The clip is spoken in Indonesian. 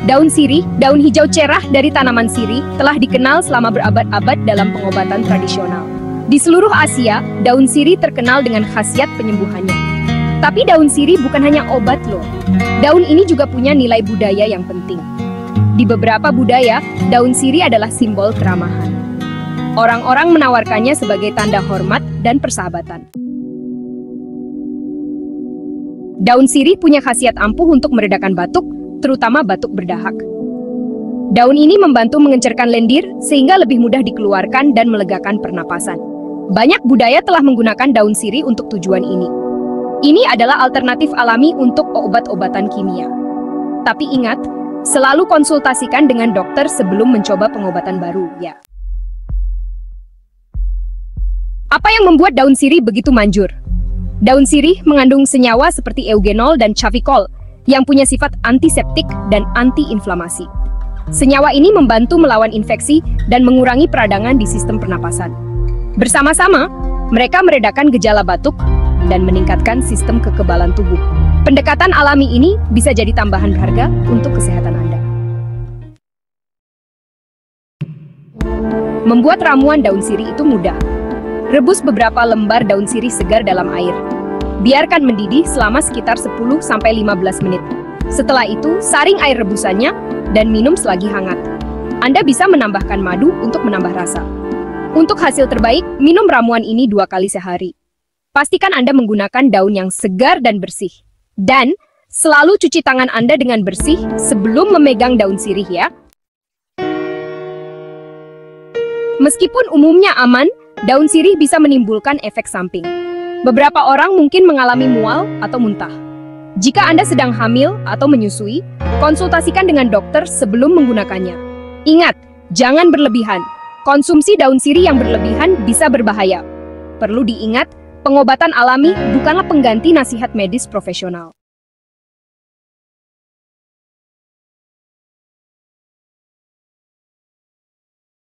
Daun sirih, daun hijau cerah dari tanaman sirih, telah dikenal selama berabad-abad dalam pengobatan tradisional. Di seluruh Asia, daun sirih terkenal dengan khasiat penyembuhannya. Tapi daun sirih bukan hanya obat loh. Daun ini juga punya nilai budaya yang penting. Di beberapa budaya, daun sirih adalah simbol keramahan. Orang-orang menawarkannya sebagai tanda hormat dan persahabatan. Daun sirih punya khasiat ampuh untuk meredakan batuk, terutama batuk berdahak. Daun ini membantu mengencerkan lendir sehingga lebih mudah dikeluarkan dan melegakan pernapasan. Banyak budaya telah menggunakan daun sirih untuk tujuan ini. Ini adalah alternatif alami untuk obat-obatan kimia. Tapi ingat, selalu konsultasikan dengan dokter sebelum mencoba pengobatan baru, ya. Apa yang membuat daun sirih begitu manjur? Daun sirih mengandung senyawa seperti eugenol dan chavikol yang punya sifat antiseptik dan anti-inflamasi. Senyawa ini membantu melawan infeksi dan mengurangi peradangan di sistem pernapasan. Bersama-sama, mereka meredakan gejala batuk dan meningkatkan sistem kekebalan tubuh. Pendekatan alami ini bisa jadi tambahan berharga untuk kesehatan Anda. Membuat ramuan daun sirih itu mudah. Rebus beberapa lembar daun sirih segar dalam air. Biarkan mendidih selama sekitar 10-15 menit. Setelah itu, saring air rebusannya dan minum selagi hangat. Anda bisa menambahkan madu untuk menambah rasa. Untuk hasil terbaik, minum ramuan ini 2 kali sehari. Pastikan Anda menggunakan daun yang segar dan bersih. Dan, selalu cuci tangan Anda dengan bersih sebelum memegang daun sirih ya. Meskipun umumnya aman, daun sirih bisa menimbulkan efek samping. Beberapa orang mungkin mengalami mual atau muntah. Jika Anda sedang hamil atau menyusui, konsultasikan dengan dokter sebelum menggunakannya. Ingat, jangan berlebihan. Konsumsi daun sirih yang berlebihan bisa berbahaya. Perlu diingat, pengobatan alami bukanlah pengganti nasihat medis profesional.